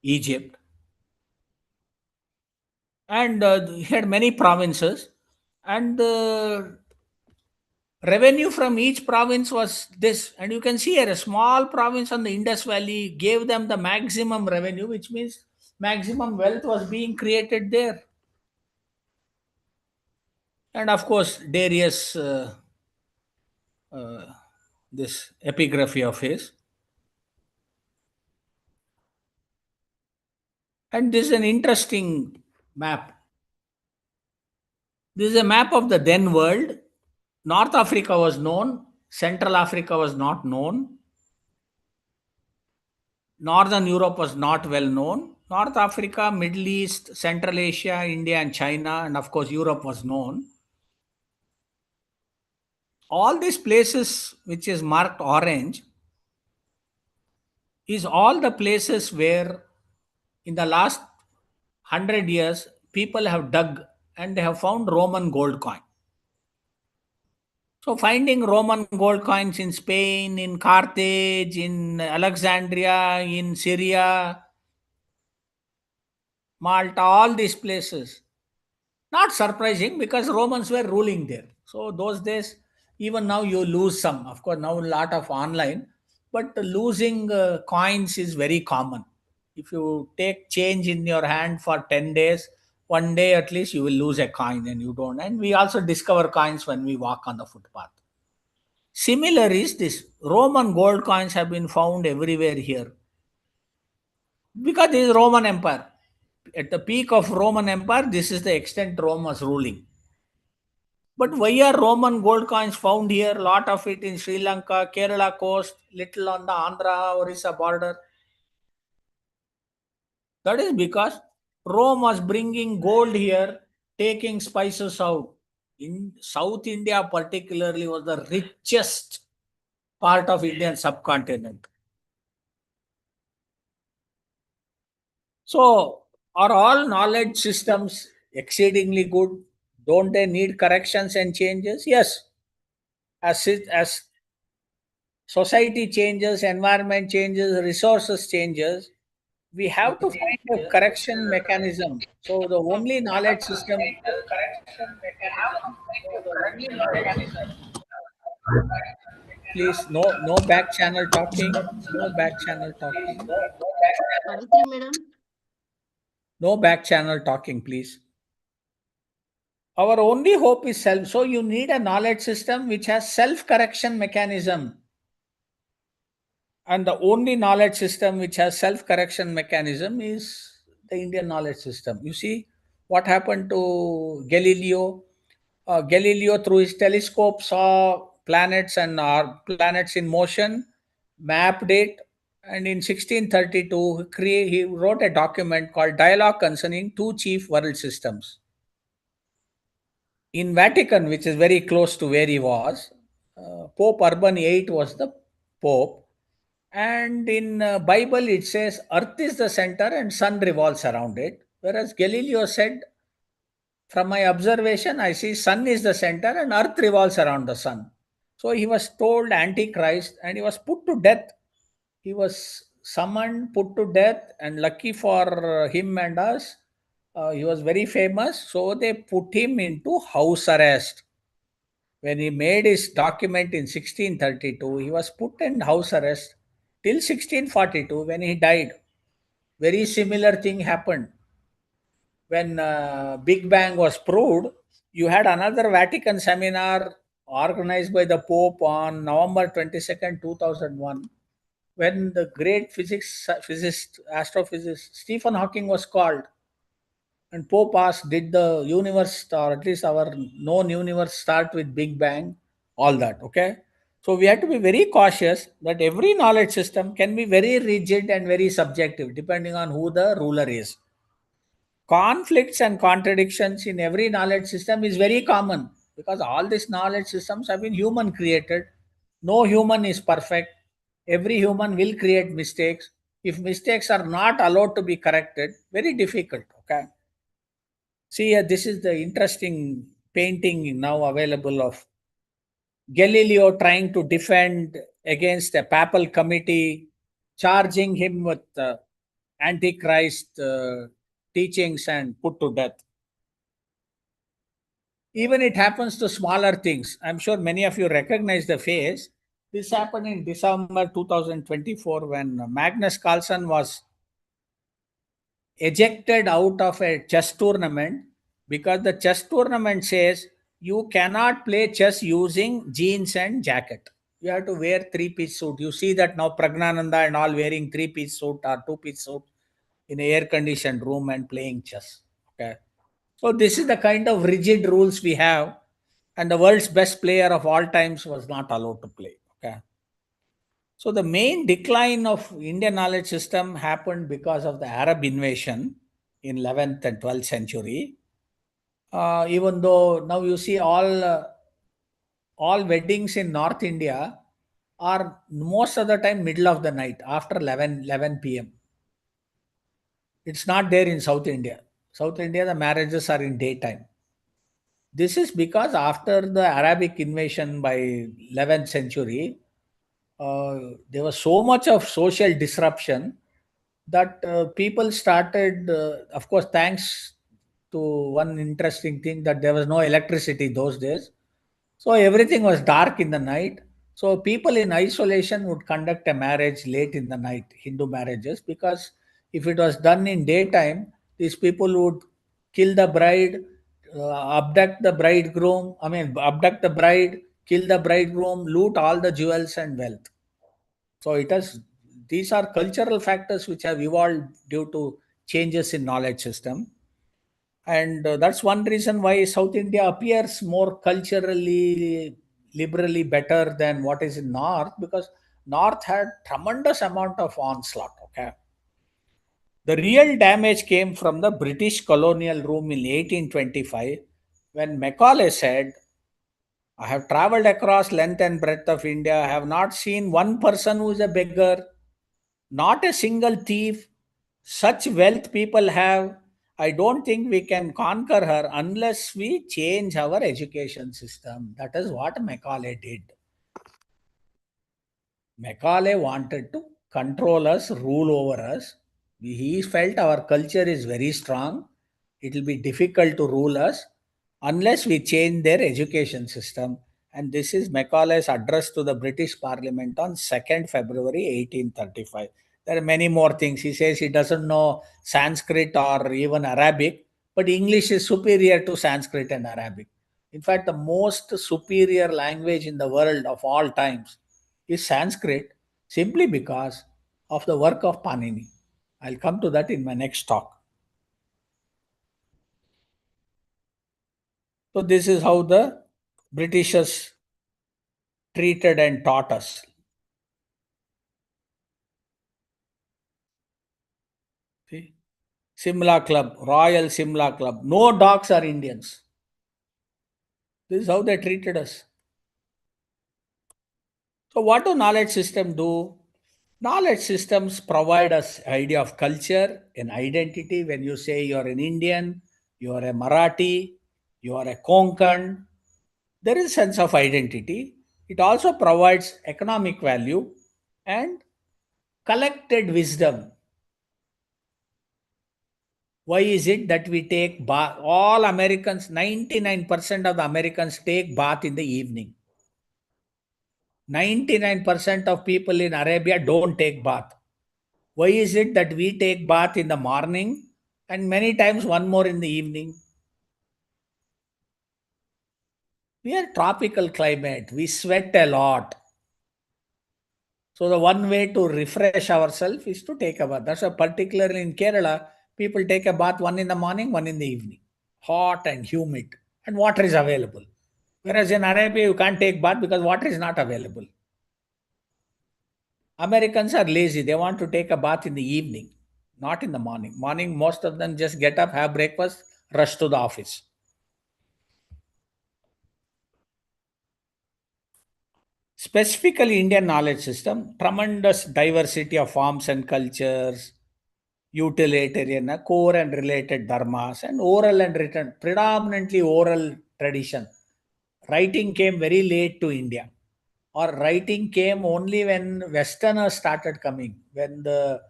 Egypt. And he had many provinces, and the revenue from each province was this. And you can see here a small province on the Indus Valley gave them the maximum revenue, which means maximum wealth was being created there. And of course Darius, uh, this epigraphy of his. And this is an interesting map. This is a map of the then world. North Africa was known, Central Africa was not known, Northern Europe was not well known. North Africa, Middle East, Central Asia, India, and China, and of course, Europe was known. All these places, which is marked orange, is all the places where in the last 100 years people have dug and they have found Roman gold coin. So, finding Roman gold coins in Spain, in Carthage, in Alexandria, in Syria, Malta, all these places. Not surprising because Romans were ruling there. So those days, even now you lose some. Of course, now a lot of online, but losing coins is very common. If you take change in your hand for 10 days, one day at least you will lose a coin and you don't. And we also discover coins when we walk on the footpath. Similar is this. Roman gold coins have been found everywhere here because this is Roman Empire. At the peak of Roman Empire, this is the extent Rome was ruling. But why are Roman gold coins found here? Lot of it in Sri Lanka, Kerala coast, little on the Andhra Orissa border. That is because Rome was bringing gold here, taking spices out. in South India particularly was the richest part of Indian subcontinent. So, are all knowledge systems exceedingly good? Don't they need corrections and changes? Yes. As society changes, environment changes, resources changes, we have to find a correction mechanism. So the only knowledge system, please, no back channel talking, no back channel talking, Savitri madam. no back channel talking, please. Our only hope is self. So you need a knowledge system which has self correction mechanism, and the only knowledge system which has self correction mechanism is the Indian knowledge system. You see what happened to Galileo. Galileo, through his telescope, saw planets and our planets in motion, mapped it, and in 1632 he wrote a document called Dialogue Concerning Two Chief World Systems. In Vatican, which is very close to where he was, Pope Urban VIII was the Pope, and in Bible it says Earth is the center and Sun revolves around it, whereas Galileo said, from my observation, I see Sun is the center and Earth revolves around the Sun. So he was told Antichrist and he was put to death. He was summoned, put to death, and lucky for him and us, he was very famous. So they put him into house arrest. When he made his document in 1632, he was put in house arrest till 1642 when he died. Very similar thing happened. When Big Bang was proved, you had another Vatican seminar organized by the Pope on November 22nd, 2001, when the great physicist, astrophysicist Stephen Hawking was called. And Pope asked, did the universe, or at least our known universe, start with Big Bang? All that, okay? So we have to be very cautious that every knowledge system can be very rigid and very subjective, depending on who the ruler is. Conflicts and contradictions in every knowledge system is very common because all these knowledge systems have been human created. No human is perfect. Every human will create mistakes. If mistakes are not allowed to be corrected, very difficult. Okay. See, this is the interesting painting now available of Galileo trying to defend against a papal committee, charging him with Antichrist teachings and put to death. Even it happens to smaller things. I'm sure many of you recognize the face. This happened in December 2024 when Magnus Carlsen was ejected out of a chess tournament because the chess tournament says you cannot play chess using jeans and jacket. You have to wear three-piece suit. You see that now Pragnananda and all wearing three-piece suit or two-piece suit in a air-conditioned room and playing chess. Okay. So this is the kind of rigid rules we have, and the world's best player of all times was not allowed to play. Okay. So the main decline of Indian knowledge system happened because of the Arab invasion in 11th and 12th century. Even though now you see all weddings in North India are most of the time middle of the night after 11 p.m. It's not there in South India. South India, the marriages are in daytime. This is because after the Arabic invasion by 11th century, there was so much of social disruption that people started, of course, thanks to one interesting thing that there was no electricity those days. So everything was dark in the night. So people in isolation would conduct a marriage late in the night, Hindu marriages, because if it was done in daytime, these people would kill the bride, abduct the bridegroom, abduct the bride, kill the bridegroom, loot all the jewels and wealth. So it has, these are cultural factors which have evolved due to changes in knowledge system. And that's one reason why South India appears more culturally liberally better than what is in North, because North had tremendous amount of onslaught. Okay. The real damage came from the British colonial rule in 1825, When Macaulay said, I have traveled across length and breadth of India, I have not seen one person who is a beggar, not a single thief. Such wealth people have. I don't think we can conquer her unless we change our education system. That is what Macaulay did. Macaulay wanted to control us, rule over us. He felt our culture is very strong. It will be difficult to rule us unless we change their education system. And this is Macaulay's address to the British Parliament on 2nd February 1835. There are many more things. He says he doesn't know Sanskrit or even Arabic, but English is superior to Sanskrit and Arabic. In fact, the most superior language in the world of all times is Sanskrit, simply because of the work of Panini. I'll come to that in my next talk. So, this is how the Britishers treated and taught us. See? Simla Club, Royal Simla Club. No dogs are Indians. This is how they treated us. So, what do knowledge systems do? Knowledge systems provide us idea of culture and identity. When you say you are an Indian, you are a Marathi, you are a Konkan, there is a sense of identity. It also provides economic value and collected wisdom. Why is it that we take bath? All Americans, 99% of the Americans take bath in the evening. 99% of people in Arabia don't take bath. Why is it that we take bath in the morning and many times one more in the evening? We are tropical climate. We sweat a lot. So the one way to refresh ourselves is to take a bath. That's why particularly in Kerala, people take a bath one in the morning, one in the evening. Hot and humid. And water is available. Whereas in Arabia, you can't take bath because water is not available. Americans are lazy. They want to take a bath in the evening, not in the morning. Morning, most of them just get up, have breakfast, rush to the office. Specifically, Indian knowledge system, tremendous diversity of forms and cultures, utilitarian, core and related dharmas, and oral and written, predominantly oral tradition. Writing came very late to India, or writing came only when Westerners started coming, when the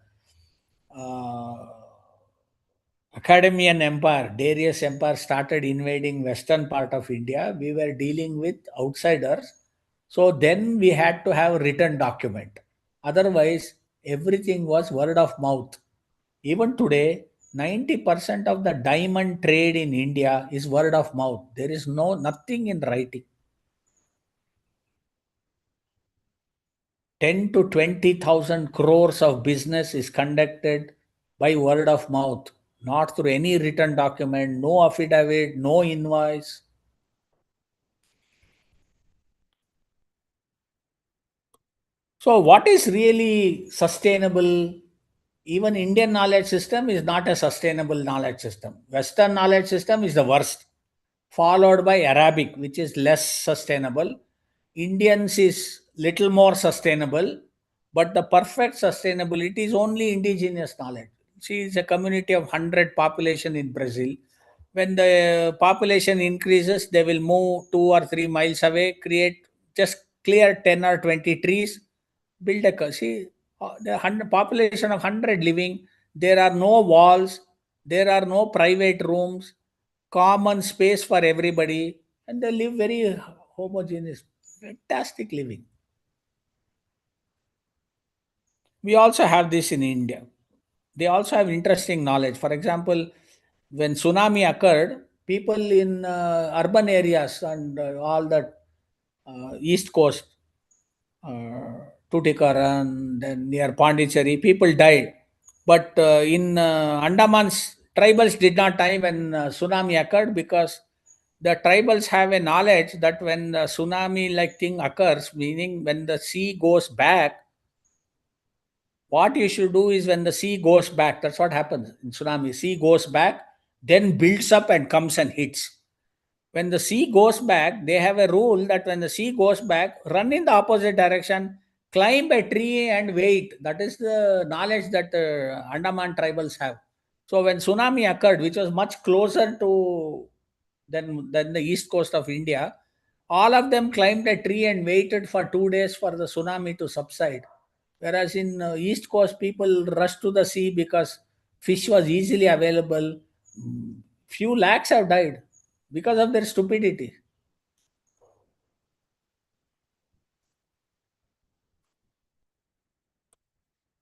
uh, Academian Empire, Darius Empire started invading western part of India. We were dealing with outsiders. So then we had to have a written document. Otherwise, everything was word of mouth. Even today, 90% of the diamond trade in India is word of mouth. There is nothing in writing. 10 to 20,000 crores of business is conducted by word of mouth, not through any written document, no affidavit, no invoice. So, what is really sustainable? Even Indian knowledge system is not a sustainable knowledge system. Western knowledge system is the worst, followed by Arabic, which is less sustainable. Indians is little more sustainable, but the perfect sustainability is only indigenous knowledge. See, it's a community of 100 population in Brazil. When the population increases, they will move 2 or 3 miles away, create just clear 10 or 20 trees, build a see the 100 population of 100 living. There are no walls, there are no private rooms, common space for everybody, and they live very homogeneous, fantastic living. We also have this in India. They also have interesting knowledge. For example, when tsunami occurred, people in urban areas and all that east coast, Tuticorin, then near Pondicherry, people died. But in Andaman's, tribals did not die when tsunami occurred, because the tribals have a knowledge that when the tsunami like thing occurs, meaning when the sea goes back, what you should do is when the sea goes back, that's what happens in tsunami. Sea goes back, then builds up and comes and hits. When the sea goes back, they have a rule that when the sea goes back, run in the opposite direction, climb a tree and wait. That is the knowledge that Andaman tribals have. So when tsunami occurred, which was much closer to than the east coast of India, all of them climbed a tree and waited for 2 days for the tsunami to subside. Whereas in east coast, people rushed to the sea because fish was easily available. Few lakhs have died because of their stupidity.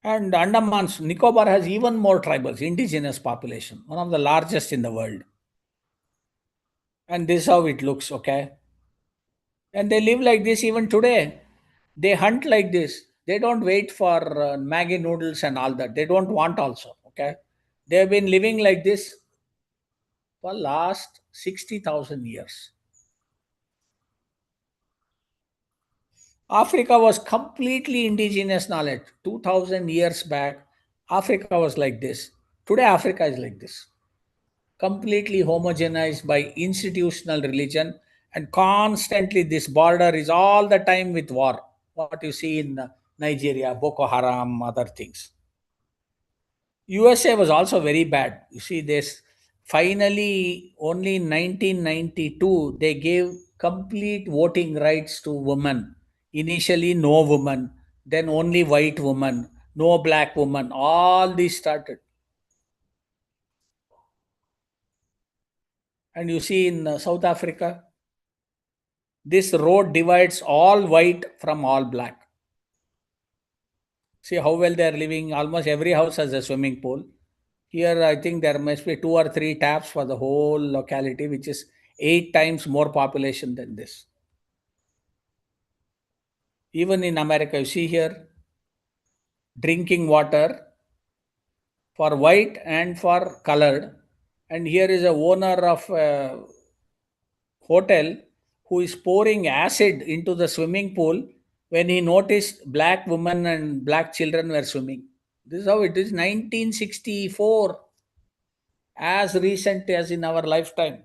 And Andaman's Nicobar has even more tribals, indigenous population, one of the largest in the world. And this is how it looks, okay? And they live like this even today. They hunt like this. They don't wait for Maggi noodles and all that. They don't want also, okay? They've been living like this for last 60,000 years. Africa was completely indigenous knowledge. 2000 years back, Africa was like this. Today, Africa is like this. Completely homogenized by institutional religion, and constantly this border is all the time with war. What you see in Nigeria, Boko Haram, other things. USA was also very bad. You see, this finally only in 1992 they gave complete voting rights to women. Initially, no woman, then only white woman, no black woman. All these started. And you see in South Africa, this road divides all white from all black. See how well they are living. Almost every house has a swimming pool. Here, I think there must be two or three taps for the whole locality, which is 8 times more population than this. Even in America, you see here, drinking water for white and for colored. And here is a owner of a hotel who is pouring acid into the swimming pool when he noticed black women and black children were swimming. This is how it is. 1964, as recent as in our lifetime.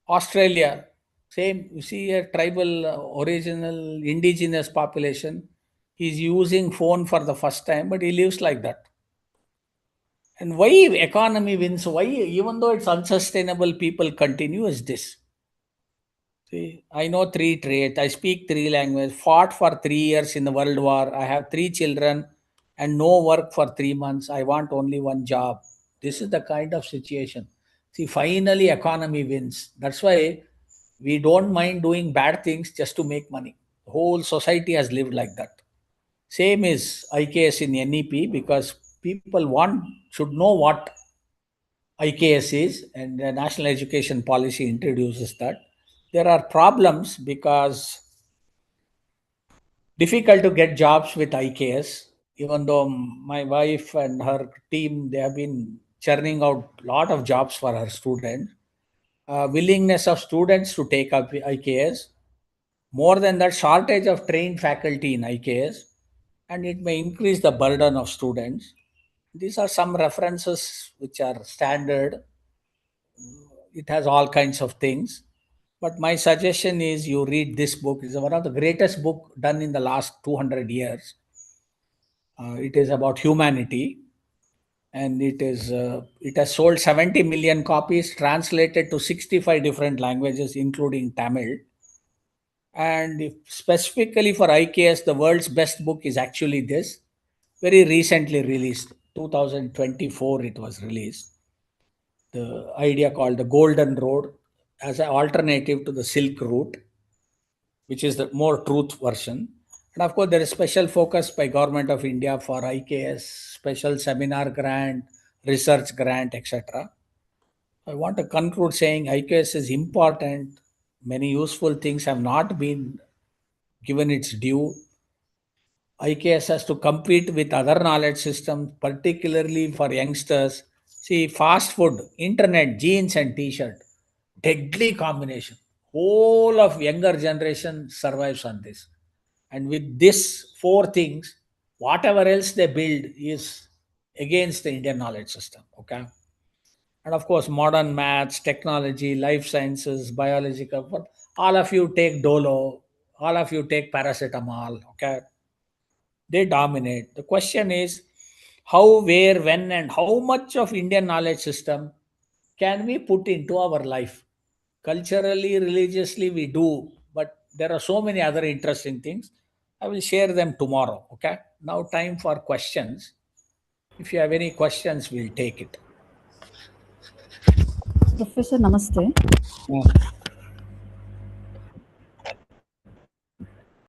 Australia, same. You see a tribal, original, indigenous population. He's using phone for the first time, but he lives like that. And why economy wins? Why, even though it's unsustainable, people continue is this. See, I know three trades. I speak three languages. Fought for 3 years in the World War. I have three children, and no work for 3 months. I want only one job. This is the kind of situation. See, finally, economy wins. That's why we don't mind doing bad things just to make money. The whole society has lived like that. Same is IKS in NEP, because people should know what IKS is, and the National Education Policy introduces that. There are problems because difficult to get jobs with IKS, even though my wife and her team, they have been churning out a lot of jobs for her students. Willingness of students to take up IKS. More than that, shortage of trained faculty in IKS, and it may increase the burden of students. These are some references which are standard. It has all kinds of things. But my suggestion is you read this book. It's one of the greatest book done in the last 200 years. It is about humanity, and it has sold 70 million copies, translated to 65 different languages, including Tamil. And specifically for IKS, the world's best book is actually this, very recently released, 2024 it was released. The idea called the Golden Road as an alternative to the Silk Route, which is the more truth version. And of course, there is special focus by Government of India for IKS, special seminar grant, research grant, etc. I want to conclude saying IKS is important. Many useful things have not been given its due. IKS has to compete with other knowledge systems, particularly for youngsters. See, fast food, internet, jeans, and t-shirt, deadly combination. Whole of younger generation survives on this. And with this four things, whatever else they build is against the Indian knowledge system. Okay. And of course, modern maths, technology, life sciences, biological. But all of you take Dolo, all of you take paracetamol. Okay, they dominate. The question is how, where, when, and how much of Indian knowledge system can we put into our life? Culturally, religiously, we do, but there are so many other interesting things. I will share them tomorrow. Okay. Now, time for questions. If you have any questions, we'll take it. Professor, namaste. Yeah.